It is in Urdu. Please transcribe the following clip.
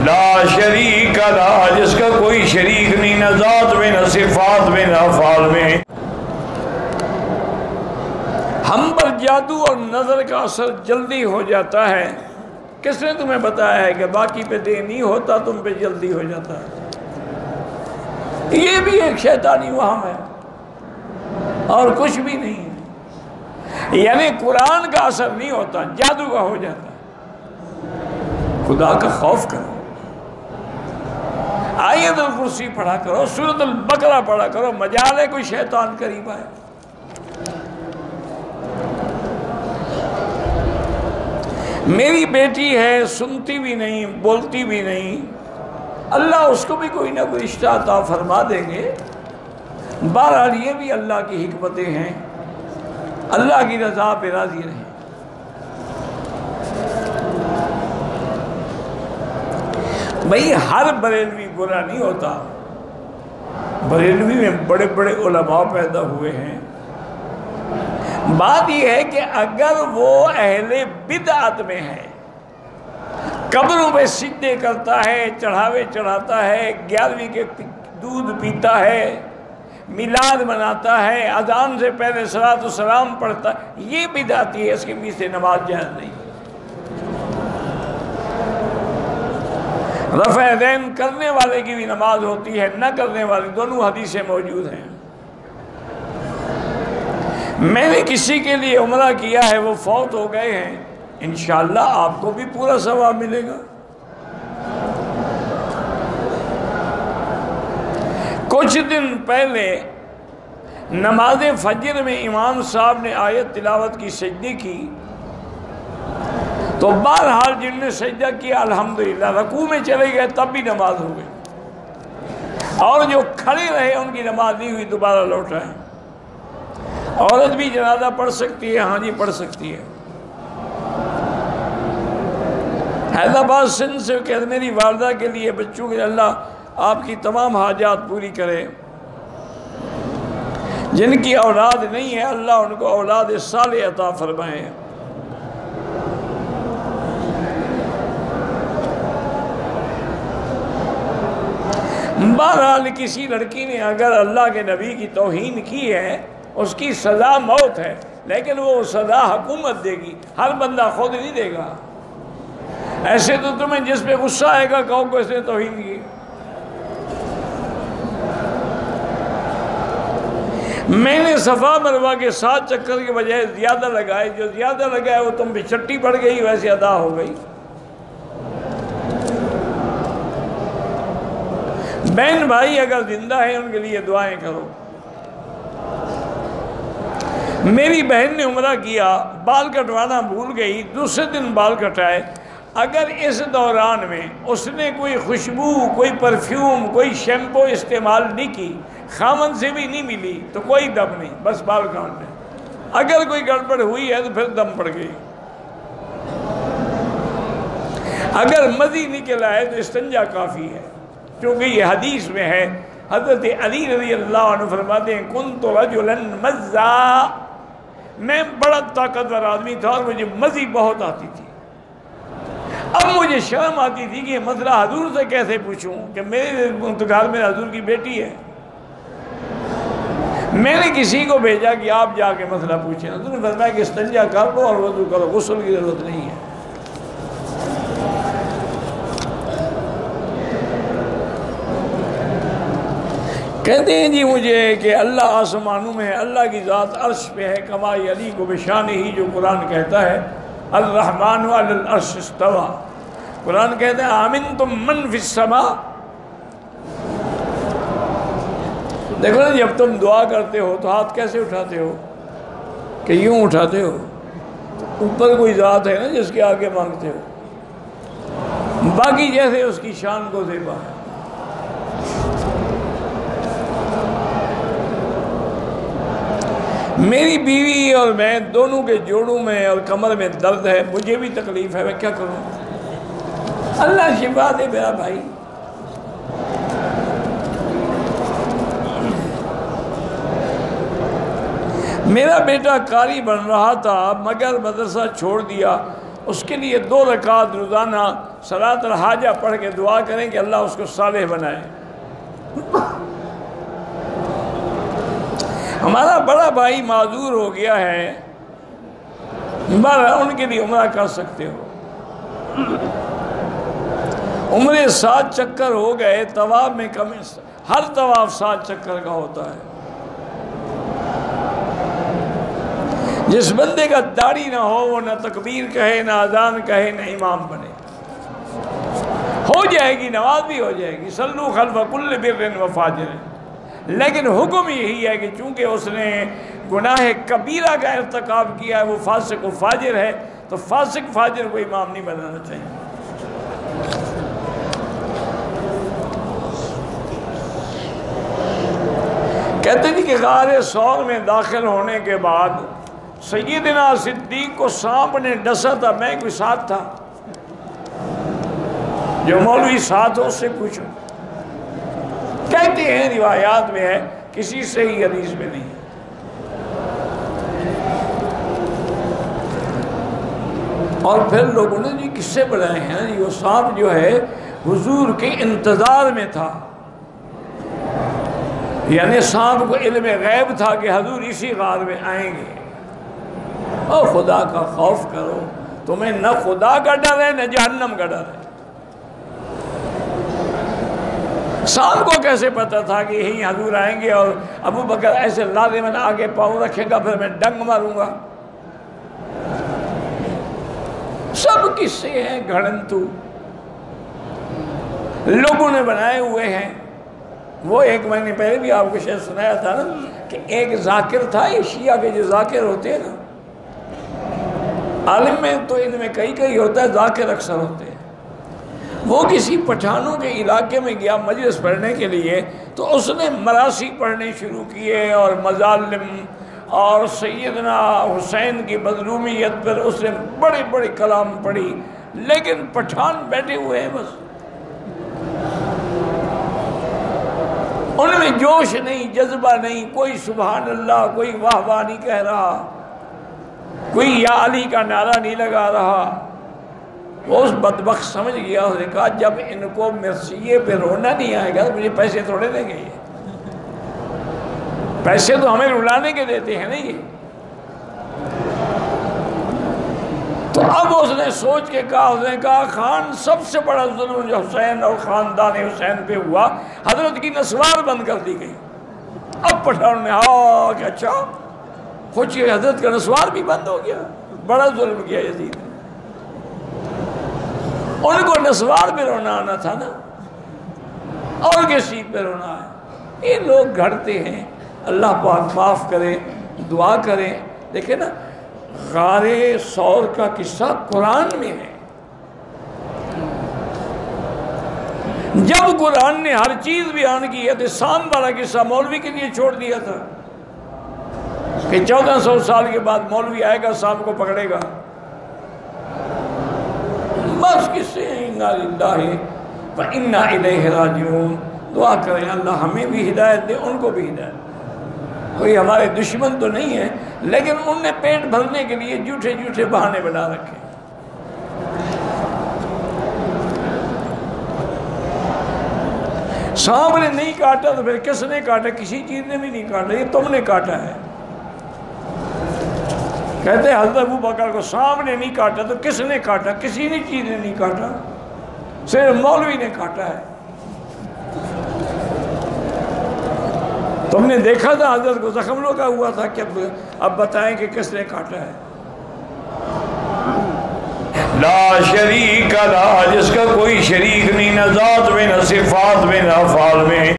لا شریک لہ، جس کا کوئی شریک نہیں، نہ ذات میں، نہ صفات میں، نہ افعال میں۔ ہم پر جادو اور نظر کا اثر جلدی ہو جاتا ہے۔ کس نے تمہیں بتایا ہے کہ باقی پہ دیر نہیں ہوتا، تم پہ جلدی ہو جاتا ہے؟ یہ بھی ایک شیطانی وہم ہے اور کچھ بھی نہیں ہے۔ یعنی قرآن کا اثر نہیں ہوتا، جادو کا ہو جاتا ہے۔ خدا کا خوف کرو، آیت الکرسی پڑھا کرو، سورۃ البقرہ پڑھا کرو، مجال ہے کوئی شیطان قریب آئے۔ میری بیٹی ہے، سنتی بھی نہیں، بولتی بھی نہیں، اللہ اس کو بھی کوئی نہ کوئی رشتہ عطا فرما دیں گے۔ بہرحال یہ بھی اللہ کی حکمتیں ہیں، اللہ کی رضا پہ راضی رہیں۔ بھئی ہر بریلوی برا نہیں ہوتا، بریلوی میں بڑے بڑے علماء پیدا ہوئے ہیں۔ بات یہ ہے کہ اگر وہ اہل بدعت میں ہے، قبروں پہ سجدے کرتا ہے، چڑھاوے چڑھاتا ہے، 11ویں کے دودھ پیتا ہے، میلاد مناتا ہے، اذان سے پہلے صلاۃ و سلام پڑھتا ہے، یہ بدعتی ہے، اس کے پیچھے نماز جائز نہیں۔ رفع یدین کرنے والے کی بھی نماز ہوتی ہے، نہ کرنے والے، دونوں حدیثیں موجود ہیں۔ میں نے کسی کے لیے عمرہ کیا ہے، وہ فوت ہو گئے ہیں، انشاءاللہ آپ کو بھی پورا ثواب ملے گا۔ کچھ دن پہلے نماز فجر میں امام صاحب نے آیت تلاوت کی، سجدے کی، تو بہرحال جن نے سجدہ کیا الحمدللہ، رکوع میں چلے گئے تب بھی نماز ہو گئی، اور جو کھڑے رہے ان کی نماز نہیں ہوئی، دوبارہ لوٹائیں۔ عورت بھی جنازہ پڑھ سکتی ہے، ہاں جی پڑھ سکتی ہے۔ حیدرآباد سندھ سے کہ میری والدہ کے لیے، بچوں کے، اللہ آپ کی تمام حاجات پوری کرے۔ جن کی اولاد نہیں ہے اللہ ان کو اولاد صالح عطا فرمائے۔ بہرحال کسی لڑکی نے اگر اللہ کے نبی کی توہین کی ہے، اس کی سزا موت ہے، لیکن وہ سزا حکومت دے گی، ہر بندہ خود نہیں دے گا۔ ایسے تو تمہیں جس پہ غصہ آئے گا کہو کہ اس نے توہین کی۔ میں نے صفا مروہ کے 7 چکر کے بجائے زیادہ لگائے، جو زیادہ لگائے وہ تم پہ چھٹی پڑ گئی، ویسے ادا ہو گئی۔ بہن بھائی اگر زندہ ہیں ان کے لیے دعائیں کرو۔ میری بہن نے عمرہ کیا، بال کٹوانا بھول گئی، دوسرے دن بال کٹائے، اگر اس دوران میں اس نے کوئی خوشبو، کوئی پرفیوم، کوئی شیمپو استعمال نہیں کی، خامن سے بھی نہیں ملی، تو کوئی دم نہیں، بس بال کاٹ لیں۔ اگر کوئی گڑبڑ ہوئی ہے تو پھر دم پڑ گئی۔ اگر مزی نکل آئے تو استنجا کافی ہے، کیونکہ یہ حدیث میں ہے، حضرت علی رضی اللہ عنہ فرماتے ہیں کنت رجلا مزا، میں بڑا طاقتور آدمی تھا اور مجھے مزی بہت آتی تھی۔ اب مجھے شرم آتی تھی کہ یہ مسئلہ حضور سے کیسے پوچھوں کہ میرے گھر میں حضور کی بیٹی ہے۔ میں نے کسی کو بھیجا کہ آپ جا کے مسئلہ پوچھیں، حضور نے فرمایا کہ استنجا کر لو اور وضو کرو، غسل کی ضرورت نہیں ہے۔ کہتے ہیں جی مجھے کہ اللہ آسمانوں میں ہے، اللہ کی ذات عرش پہ ہے، کما یلیق بشانہ، جو قرآن کہتا ہے الرحمن علی العرش استوى۔ قرآن کہتا ہے آمنتم من فی السماء۔ دیکھو نا جب تم دعا کرتے ہو تو ہاتھ کیسے اٹھاتے ہو؟ کہ یوں اٹھاتے ہو، اوپر کوئی ذات ہے نا جس کے آگے مانگتے ہو، باقی جیسے اس کی شان کو زیبا ہے۔ میری بیوی اور میں دونوں کے جوڑوں میں اور کمر میں درد ہے، مجھے بھی تکلیف ہے، میں کیا کروں؟ اللہ شفا دے میرا بھائی۔ میرا بیٹا قاری بن رہا تھا مگر مدرسہ چھوڑ دیا، اس کے لیے 2 رکعت روزانہ صلاۃ الحاجہ پڑھ کے دعا کریں کہ اللہ اس کو صالح بنائے۔ ہمارا بڑا بھائی معذور ہو گیا ہے، ان کے لیے عمرہ کر سکتے ہو۔ عمرے 7 چکر ہو گئے، طواف میں کم، ہر طواف 7 چکر کا ہوتا ہے۔ جس بندے کا داڑھی نہ ہو وہ نہ تکبیر کہے، نہ اذان کہے، نہ امام بنے، ہو جائے گی، نماز بھی ہو جائے گی، صلو خلف کل بر و فاجر۔ لیکن حکم یہی ہے کہ چونکہ اس نے گناہ کبیرہ کا ارتکاب کیا ہے، وہ فاسق و فاجر ہے، تو فاسق فاجر کو امام نہیں بنانا چاہیے۔ کہتے ہیں کہ غار ثور میں داخل ہونے کے بعد سیدنا صدیق کو سانپ نے ڈسا تھا، میں کوئی ساتھ تھا، جو مولوی ساتھ ہو اس سے پوچھو۔ کہتے ہیں روایات میں ہے، کسی صحیح حدیث میں نہیں۔ اور پھر لوگوں نے جی قصے بنائے ہیں، یہ سانپ جو ہے حضور کے انتظار میں تھا، یعنی سانپ کو علم غیب تھا کہ حضور اسی غار میں آئیں گے۔ او خدا کا خوف کرو، تمہیں نہ خدا کا ڈر ہے نہ جہنم کا ڈر ہے۔ سانپ کو کیسے پتا تھا کہ یہیں حضور آئیں گے اور ابو بکر ایسے لازماً آگے پاؤں رکھے گا پھر میں ڈنگ ماروں گا؟ سب قصے ہیں گھڑنتو، لوگوں نے بنائے ہوئے ہیں۔ وہ ایک میں نے پہلے بھی آپ کو شاید سنایا تھا نا کہ ایک ذاکر تھا، یہ شیعہ کے جو ذاکر ہوتے ہیں نا، عالم میں تو ان میں کئی ہوتا ہے، ذاکر اکثر ہوتے ہیں۔ وہ کسی پٹھانوں کے علاقے میں گیا مجلس پڑھنے کے لیے، تو اس نے مراثی پڑھنے شروع کیے اور مظالم اور سیدنا حسین کی مظلومیت پر اس نے بڑے بڑے کلام پڑھی، لیکن پٹھان بیٹھے ہوئے ہیں، بس ان میں جوش نہیں، جذبہ نہیں، کوئی سبحان اللہ، کوئی واہ واہ نہیں کہہ رہا، کوئی یا علی کا نعرہ نہیں لگا رہا۔ وہ اس بدبخت سمجھ گیا، اس نے کہا جب ان کو مرثیے پہ رونا نہیں آئے گا تو مجھے پیسے تھوڑے دیں گے، یہ پیسے تو ہمیں رلانے کے دیتے ہیں نا یہ۔ تو اب اس نے سوچ کے کہا، اس نے کہا خان سب سے بڑا ظلم جو حسین اور خاندان حسین پہ ہوا، حضرت کی نسوار بند کر دی گئی۔ اب پٹھان نے ہاں کہ اچھا کچھ حضرت کا نسوار بھی بند ہو گیا، بڑا ظلم کیا یزید نے۔ ان کو نسوار پہ رونا آنا تھا نا، اور کسی پہ رونا ہے۔ یہ لوگ گھڑتے ہیں، اللہ پاک معاف کرے، دعا کریں۔ دیکھیں نا غار ثور کا قصہ قرآن میں ہے۔ جب قرآن نے ہر چیز بیان کی ہے تو سانپ والا قصہ مولوی کے لیے چھوڑ دیا تھا کہ 1400 سال کے بعد مولوی آئے گا سانپ کو پکڑے گا۔ بس قصے ہیں، انا للہ و انا الیہ راجعون۔ دعا کریں اللہ ہمیں بھی ہدایت دے، ان کو بھی ہدایت دے۔ کوئی ہمارے دشمن تو نہیں ہے، لیکن ان نے پیٹ بھرنے کے لیے جھوٹے جھوٹے بہانے بنا رکھے۔ سانپ نے نہیں کاٹا تو پھر کس نے کاٹا؟ کسی چیز نے بھی نہیں کاٹا، یہ تم نے کاٹا ہے۔ کہتے ہیں حضرت ابو بکر کو سانپ نے نہیں کاٹا تو کس نے کاٹا؟ کسی نے چیز نے نہیں کاٹا، صرف مولوی نے کاٹا ہے۔ تم نے دیکھا تھا حضرت کو زخم لگا ہوا تھا کہ اب بتائیں کہ کس نے کاٹا ہے۔ لا شریک لا، جس کا کوئی شریک نہیں، نہ ذات میں نہ صفات میں نہ افعال میں۔